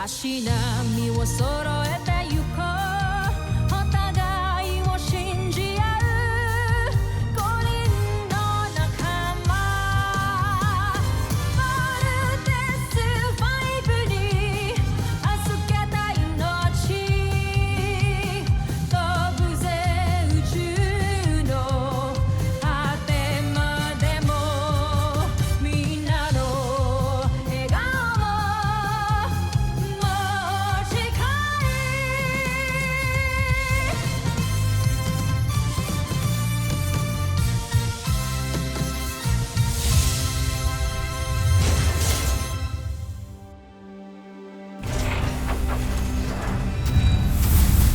足並みを揃えてゆこうお互いを信じ合う五人の仲間まるでスファイブに預けた命飛ぶぜ宇宙の果てまでもみんなの笑顔も近い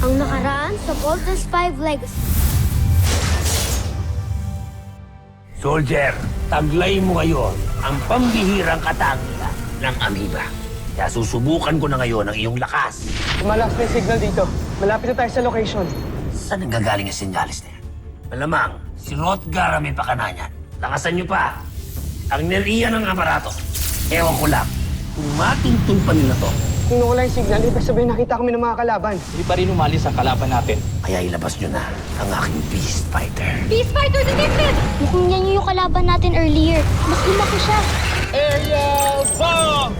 Ang nakaraan sa Voltes 5 Legacy. Soldier, taglay mo ngayon ang pambihirang katangian ng Amoeba. Kaya susubukan ko na ngayon ang iyong lakas. Malakas na yung signal dito. Malapit na tayo sa location. Saan ang gagaling ang sinyalis na yan? Malamang, si Rotgar ang may pakana niyan. Lakasan niyo pa. Ang neriya ng aparato. Ewan ko lang, kung matuntun pa nila to, Kung nawala yung signal, ibig sabihin nakita kami ng mga kalaban. Hindi pa rin umalis ang kalaban natin. kaya ilabas niyo na ang aking Beast Fighter. Beast Fighter detected! Mukhang yan yung kalaban natin earlier. Mas lumaki siya. Aerial bomb!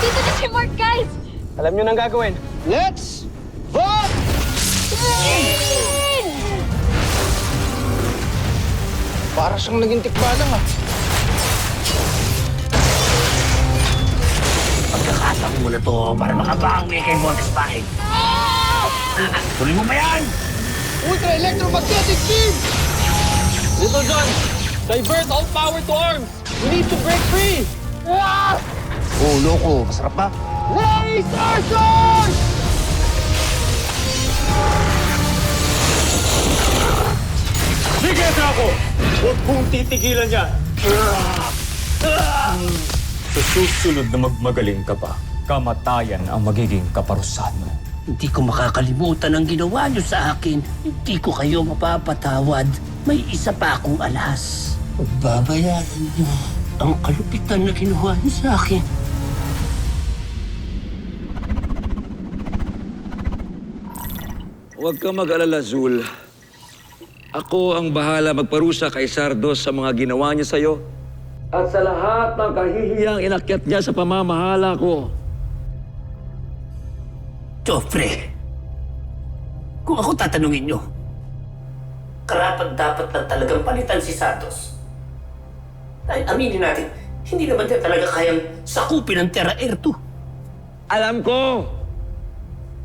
Dito na si Mark, guys! Alam nyo nang gagawin. Let's vote! Para siyang naging tikbalang ah. Pagkakataon mo na to para makabangi kay Voltes 5. Tuloy mo ba yan? Ultra electromagnetic beam! Little John, divert all power to arms! We need to break free! Oh, loko. Masarap ba? Laser sword! Sige, Draco! Huwag kong titigilan yan! Sa susunod na magmagaling ka pa, kamatayan ang magiging kaparusahan mo. Hindi ko makakalimutan ang ginawa niyo sa akin. Hindi ko kayo mapapatawad. May isa pa akong alas. Babayaran niyo ang kalupitan na ginawa niyo sa akin. Huwag kang mag-alala, Zul. Ako ang bahala magparusa kay Sardos sa mga ginawa niya sa'yo. At sa lahat ng kahihiyang inakyat niya sa pamamahala ko. Joffrey, kung ako tatanungin niyo, karapat-dapat lang talagang palitan si Santos. Dahil aminin natin, hindi naman niya talaga kayang sakupin ang Terra Air 2. Alam ko!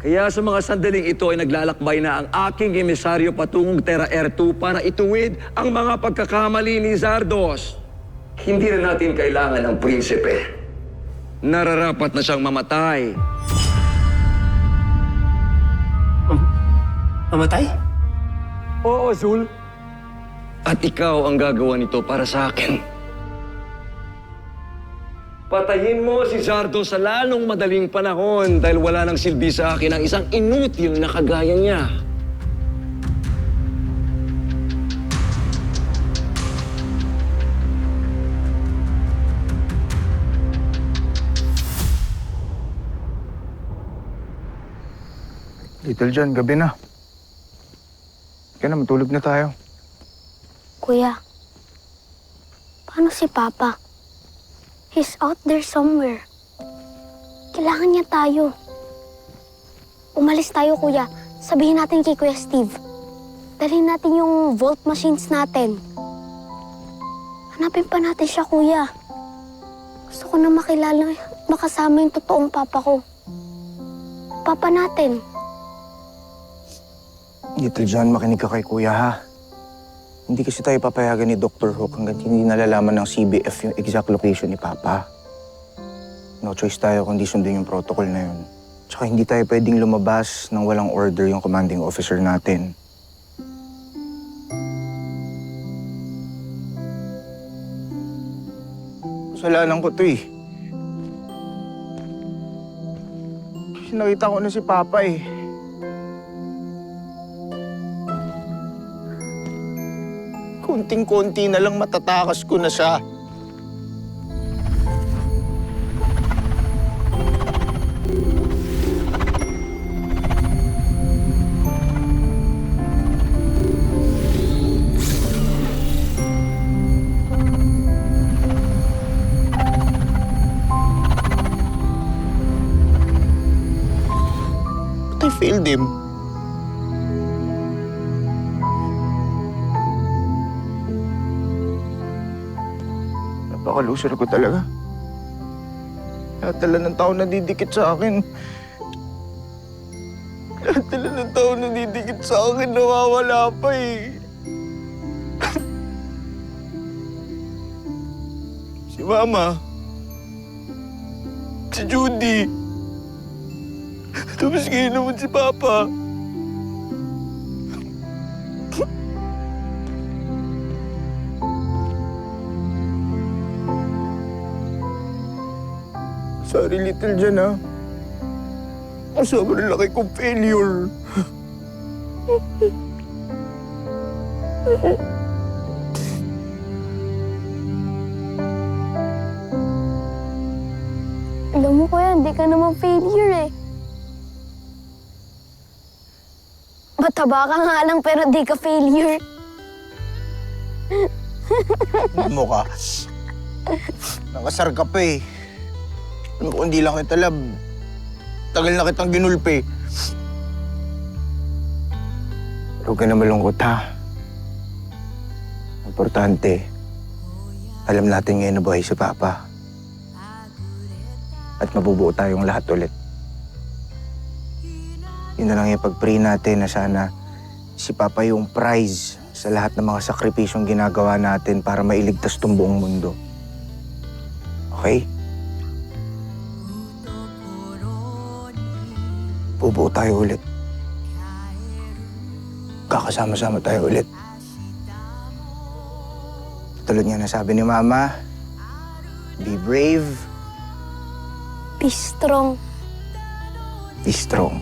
Kaya sa mga sandaling ito ay naglalakbay na ang aking emisaryo patungong Terra Air 2 para ituwid ang mga pagkakamali ni Zardos. Hindi na natin kailangan ng prinsipe. Nararapat na siyang mamatay. Mamatay? Oo, Zul. At ikaw ang gagawa nito para sa akin. Patayin mo si Zardo sa lalong madaling panahon dahil wala nang silbi sa akin ang isang inutil na kagaya niya. Little John, gabi na. Kaya na, matulog na tayo. Kuya, paano si Papa? He's out there somewhere. Kailangan niya tayo. Umalis tayo, Kuya. Sabihin natin kay Kuya Steve. Dalhin natin yung vault machines natin. Hanapin pa natin siya, Kuya. Gusto ko na makilala, makasama yung totoong Papa ko. Papa natin. Little John, makinig ka kay Kuya, ha? Hindi kasi tayo papayagan ni Dr. Hook hanggang hindi nalalaman ng CBF yung exact location ni Papa. No choice tayo kundi sundin yung protocol na yun. Tsaka hindi tayo pwedeng lumabas nang walang order yung commanding officer natin. Kasalanan ko to eh. Kasi nakita ko na si Papa eh. Kunting-kunti na lang matatakas ko na siya. failed him. Napaka-loser ko talaga. Lahat ng tao nadidikit sa akin. Lahat ng tao nadidikit sa akin, nawawala pa eh. Si Mama. Si Judy. Tapos ngayon naman si Papa. Sorry, Little Jan, ha? Sobrang laki kong failure. Alam mo, Kuya, hindi ka naman failure eh. Mataba ka nga lang pero di ka failure. Ano ka? Nakasar ka pa eh. Ano kung hindi lang kita love, tagal na kitang ginulpi. Pero huwag ka na malungkot, ha? Importante, alam natin ngayon na buhay si Papa. At mabubuo tayong lahat ulit. Yun na lang yung pag-pray natin na sana si Papa yung prize sa lahat ng mga sakripisyong ginagawa natin para mailigtas tong buong mundo. Okay? Bubuo tayo ulit. Kakasama-sama tayo ulit. Tulad nga nasabi ni Mama, be brave, Be strong. be strong.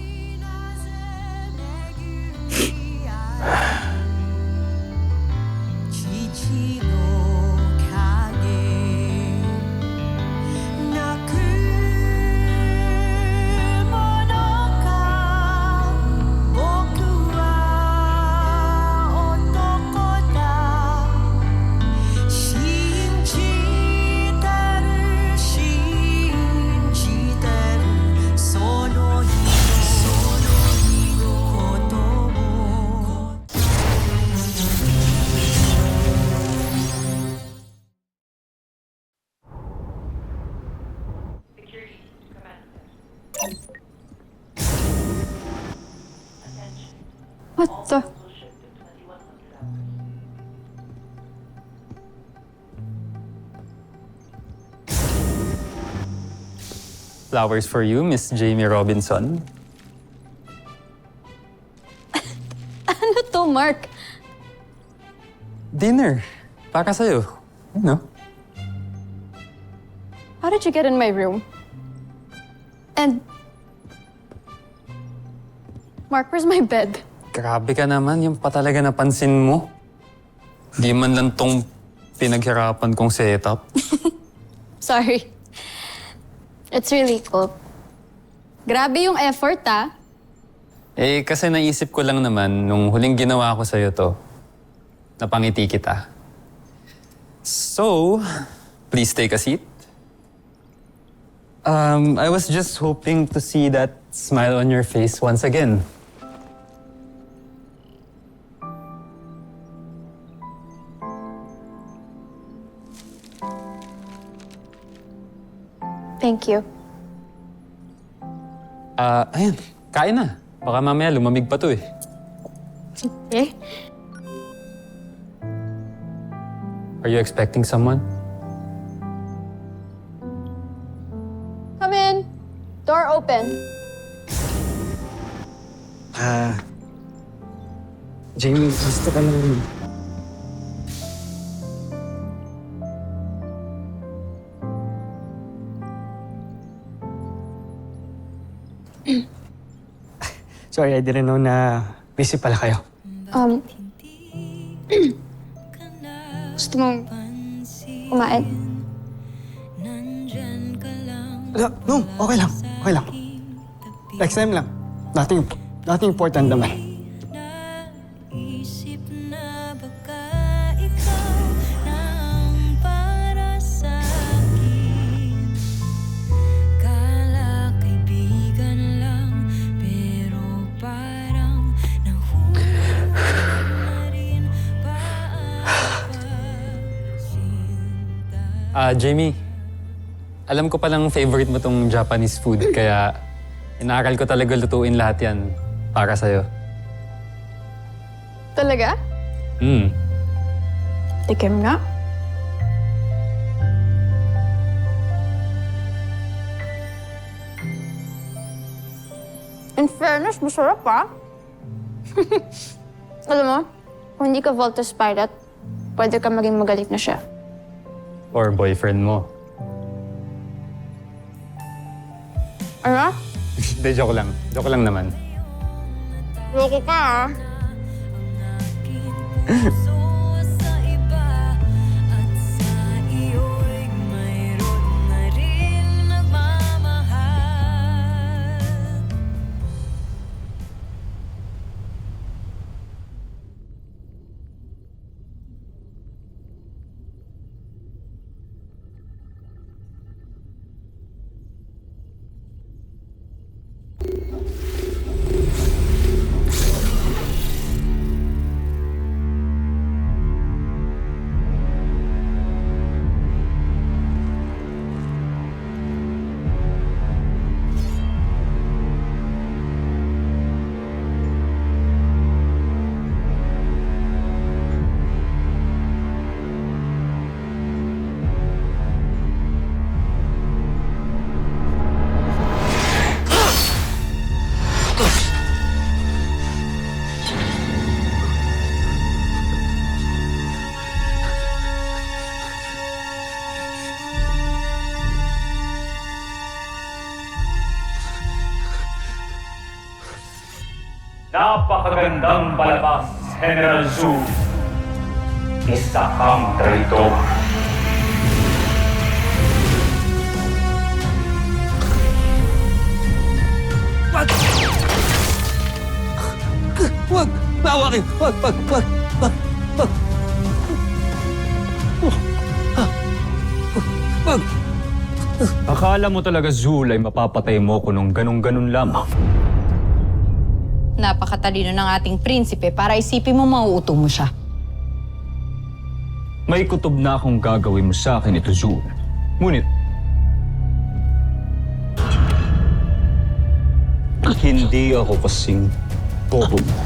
What the? Flowers for you, Miss Jamie Robinson. Ano to, Mark? Dinner. Para sa'yo. Ano? How did you get in my room? And... Mark, where's my bed? Grabe ka naman, yung pa talaga napansin mo. Di man lang tong pinaghirapan kong setup. Sorry. It's really cool. Grabe yung effort, ah. Eh, kasi naisip ko lang naman, nung huling ginawa ko sa'yo to, napangiti kita. So, please take a seat. I was just hoping to see that smile on your face once again. Thank you. Ayan, kain na. Baka mamaya lumamig pa to eh. Eh? Are you expecting someone? Come in. Door open. Jamie, gusto ka lang. Sorry, I didn't know na busy pala kayo. Gusto mong kumain? No, okay lang. Okay lang. Next time lang. Nothing important naman. Isip na baka ikaw na ang para sa akin. Kala kaibigan lang, pero Jamie, alam ko palang favorite mo tong Japanese food, kaya inaaral ko talaga lutuin lahat yan para sa'yo. Talaga? Tikim nga. In fairness, masarap pa. Alam mo, kung hindi ka Voltes Pirate, pwede ka maging magalit na siya. Or boyfriend mo. Ano? Hindi, joke lang. Joke lang naman. Loko ka ah. puso sa iba at sa iyo'y mayroon na rin nagmamahal. Napakagandang palabas, General Zhu. Isa kang traitor. Wag! Bawakin! Wag! Wag! Akala mo talaga, Zul, ay mapapatay mo ko nung ganun-ganun lamang. Napakatalino ng ating prinsipe para isipin mo mauuto mo siya. May kutob na akong gagawin mo sa akin ito, Zul. Ngunit, hindi ako kasing bobo mo.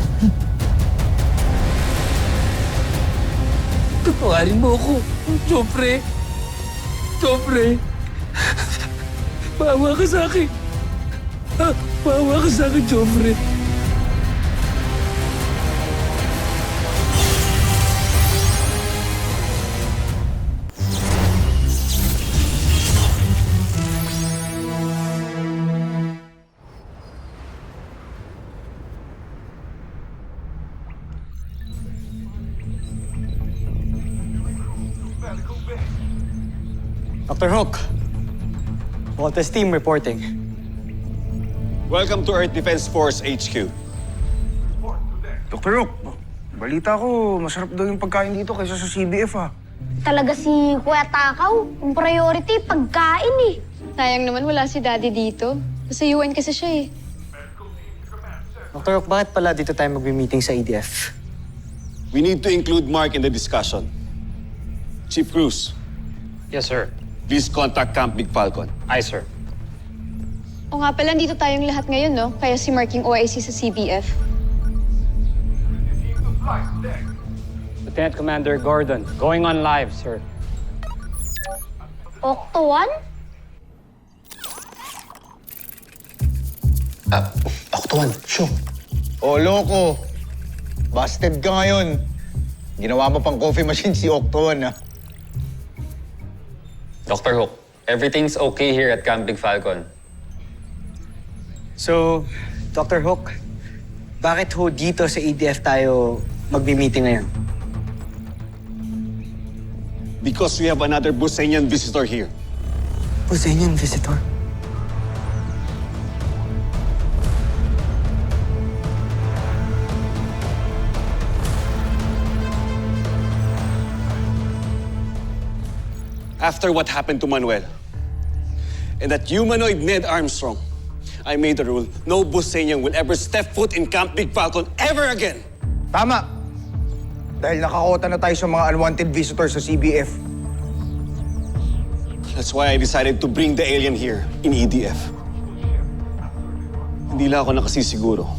Patawarin mo ako, Joffrey! Joffrey! Bawa ka sa akin! Bawa ka sa akin, Joffrey! Dr. Hook, Voltes team reporting. Welcome to Earth Defense Force HQ. Dr. Rook, balita ko, masarap daw yung pagkain dito kaysa sa CBF ah. Talaga si Kuya Takaw, ang priority, pagkain eh. Sayang naman wala si Daddy dito. Sa UN kasi siya eh. Dr. Hook, bakit pala dito tayo mag-meeting sa EDF? We need to include Mark in the discussion. Chief Cruz, Yes, sir. please contact Camp Big Falcon. Aye, sir. O nga pala, dito tayong lahat ngayon, no? Kaya si Mark yung OIC sa CBF. Lieutenant Commander Gordon, going on live, sir. Octo 1? Octoan, sure. Oh, loko. Busted ka ngayon. Ginawa mo pang coffee machine si Octoan ah. Dr. Hook, everything's okay here at Camp Big Falcon. So, Dr. Hook, bakit ho dito sa EDF tayo mag-meeting ngayon? Because we have another Busenian visitor here. Busenian visitor? After what happened to Manuel and that humanoid Ned Armstrong, I made a rule, no Busenian will ever step foot in Camp Big Falcon ever again. Tama. Dahil nakakota na tayo sa mga unwanted visitors sa CBF. That's why I decided to bring the alien here in EDF. Hindi lang ako nakasisiguro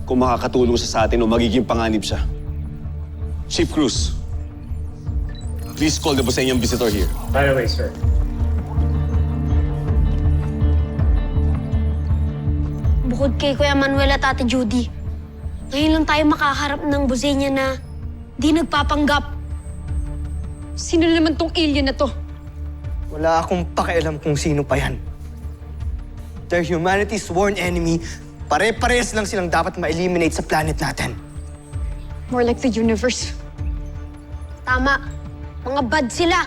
kung makakatulong siya sa atin o magiging panganib siya. Chief Cruz, please call the Busenyang visitor here. Right away, sir. Bukod kay Kuya Manuel at Ate Judy, ngayon lang tayo makaharap ng Busenya na di nagpapanggap. Sino naman tong alien na to? Wala akong pakialam kung sino pa yan. They're humanity's sworn enemy. Pare-pares lang silang dapat ma-eliminate sa planet natin. More like the universe. Tama, mga bad sila.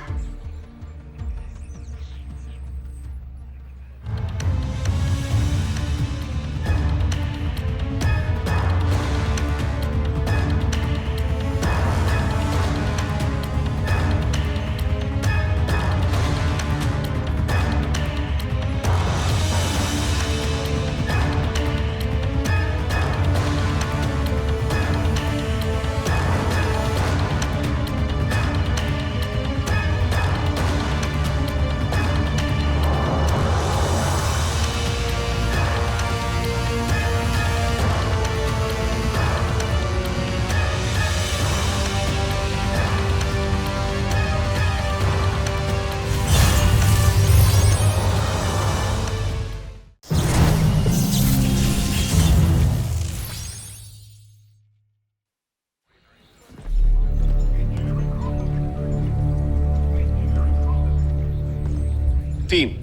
Team,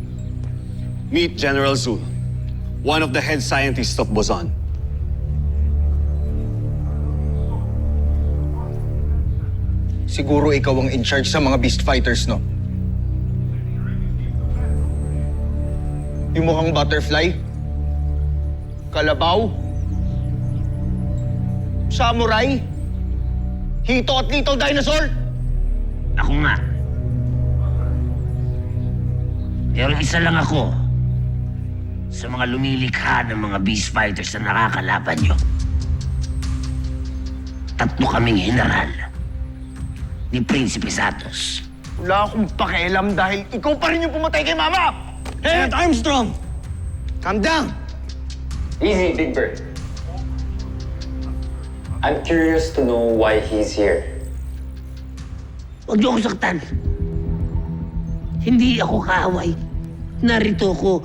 meet General Zul, one of the head scientists of Boson. Siguro ikaw ang in charge sa mga beast fighters, no? Yung mukhang butterfly? Kalabaw? Samurai? Hito at little dinosaur? Ako nga. Pero isa lang ako sa mga lumilikha ng mga beast fighters na nakakalaban nyo. 3 kaming general ni Prinsipe Santos. Wala akong pakialam dahil ikaw pa rin yung pumatay kay Mama! Lieutenant Armstrong! Calm down! Easy, Big Bird. I'm curious to know why he's here. Huwag niyo akong saktan. Hindi ako kaaway. Narito ako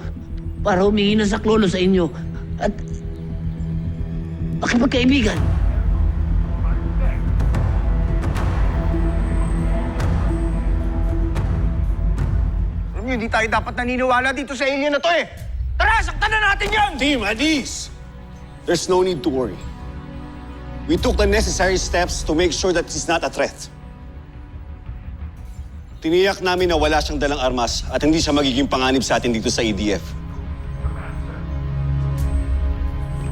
para humingi ng saklolo sa inyo at makipagkaibigan. Alam niyo, hindi tayo dapat naniniwala dito sa alien na to eh! Tara, saktan na natin yan! Team, at ease! There's no need to worry. We took the necessary steps to make sure that he's not a threat. Tiniyak namin na wala siyang dalang armas at hindi siya magiging panganib sa atin dito sa EDF.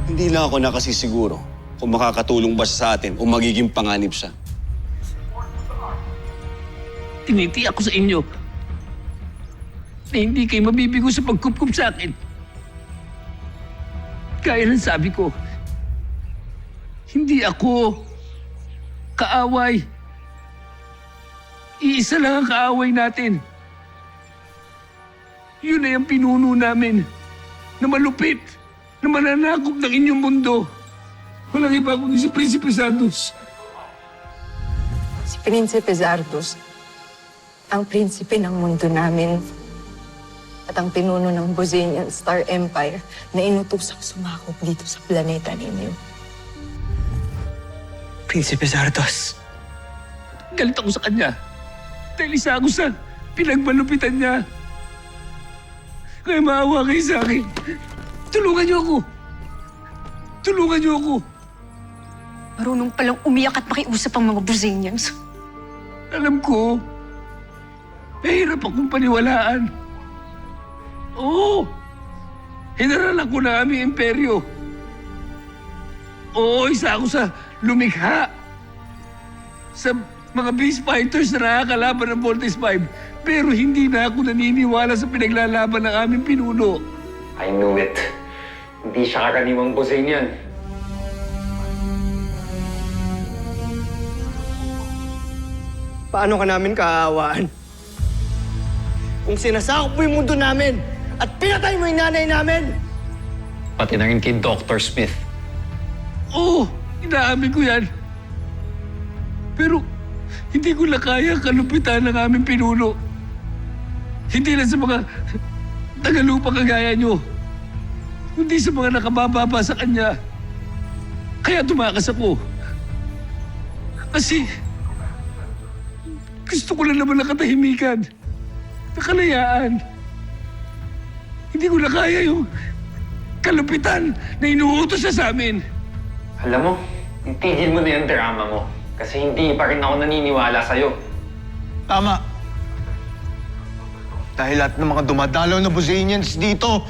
Hindi lang ako nakasisiguro kung makakatulong ba siya sa atin o magiging panganib siya. Tinitiyak ko sa inyo na hindi kayo mabibigo sa pagkupkup sa akin. Kaya ng sabi ko, hindi ako kaaway. Iisa lang ang kaaway natin. Yun ay ang pinuno namin na malupit, na mananakop ng inyong mundo. Walang iba kundi si Prinsipe Santos. Si Prinsipe Zardos, ang prinsipe ng mundo namin at ang pinuno ng Bosenian Star Empire na inutusang sumakop dito sa planeta ninyo. Prinsipe Zardos. Galit ako sa kanya. Dahil isa ako sa pinagmalupitan niya. Kaya maawa kayo sa akin. Tulungan niyo ako. Tulungan niyo ako. Marunong palang umiyak at makiusap ang mga Bosenians. Alam ko, mahirap akong paniwalaan. Oo, General ako na aming imperyo. Oo, isa ako sa lumikha sa mga beast fighters na nakakalaban ng Voltes 5. Pero hindi na ako naniniwala sa pinaglalaban ng aming pinuno. I knew it. Hindi siya karaniwang Bosenian. Paano ka namin kaawaan? kung sinasakop mo yung mundo namin at pinatay mo yung nanay namin. Pati na rin kay Dr. Smith. Oo, inaamin ko yan. Pero hindi ko na kaya kalupitan ng aming pinuno. Hindi lang sa mga tagalupa kagaya nyo, kundi sa mga nakabababa sa kanya. Kaya tumakas ako. Kasi gusto ko lang naman ng katahimikan, na kalayaan. Hindi ko na kaya yung kalupitan na inuutos siya sa amin. Alam mo, itigil mo na yung drama mo. Kasi hindi pa rin ako naniniwala sa'yo. Tama. Dahil lahat ng mga dumadalaw na Buzanians dito,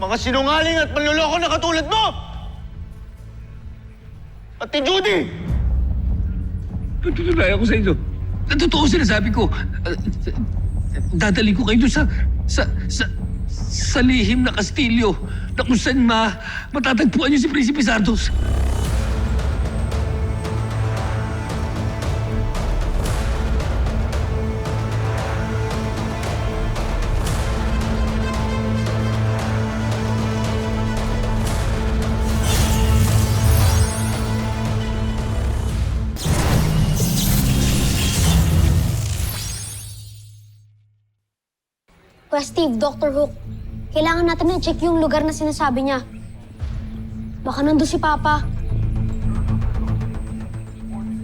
mga sinungaling at manloloko na katulad mo! Pati Judy! Natutunayan ko sa inyo. Totoo sinasabi ko. Dadali ko kayo doon sa lihim na kastilyo na kung saan matatagpuan niyo si Prinsipe Zardos. Kuya Steve, Dr. Hook, kailangan natin na-check yung lugar na sinasabi niya. Baka nandun si Papa.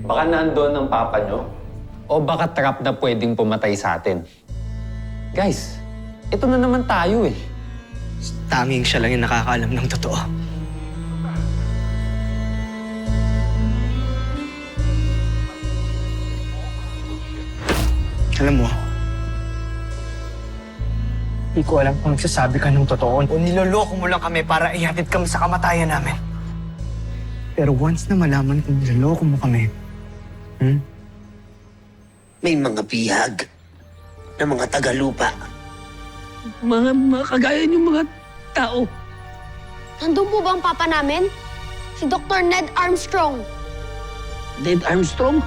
Baka nandoon ang papa nyo? O baka trap na pwedeng pumatay sa atin? Guys, ito na naman tayo eh. Tanging siya lang yung nakakaalam ng totoo. Alam mo, hindi ko alam kung nagsasabi ka ng totoo o niloloko mo lang kami para ihatid kami sa kamatayan namin. Pero once na malaman kung niloloko mo kami, May mga bihag na mga tagalupa. Mga kagaya niyong mga tao. Nandun po ba ang Papa namin? Si Dr. Ned Armstrong. Ned Armstrong?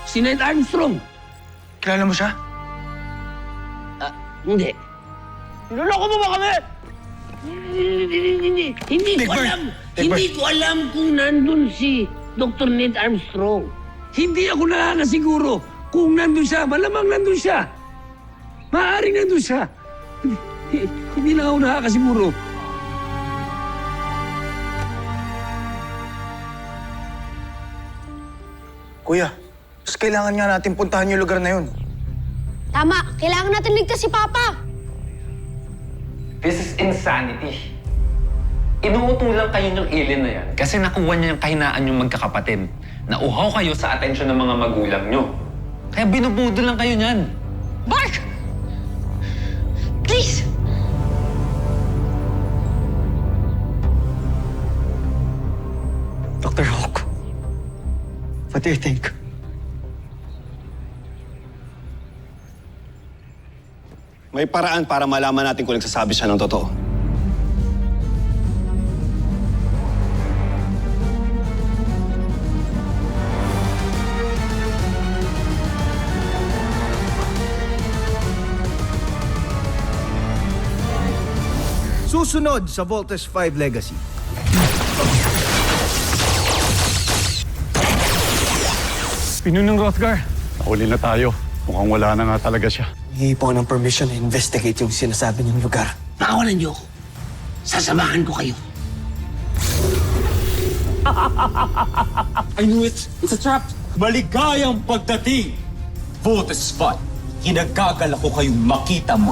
Si Ned Armstrong. kilala mo siya? Hindi. Niloloko mo ba kami? Hindi ko alam. Hindi ko alam kung nandun si Dr. Ned Armstrong. Hindi ako nakakasiguro kung nandun siya. Malamang nandun siya. Maaaring nandun siya. Hindi na ako nakakasiguro. Kuya, mas kailangan nga natin puntahan yung lugar na yun. Tama, kailangan natin ligtas si Papa. This is insanity. Inuutulang kayo ng alien na yan kasi nakuha niya yung kahinaan yung magkakapatid. Nauhaw kayo sa atensyon ng mga magulang nyo. Kaya binubudol lang kayo niyan. Mark! Please! Dr. Hawk, what do you think? May paraan para malaman natin kung nagsasabi siya ng totoo. Susunod sa Voltes 5 Legacy. Pinunong Rothgar, nahuli na tayo. Mukhang wala na nga talaga siya. Hingi po ng permission na investigate yung sinasabi niyong lugar. Pakawalan niyo ako. Sasamahan ko kayo. I knew it! It's a trap! Maligayang pagdating! Voltes 5, kinagagal ako kayong makita mo.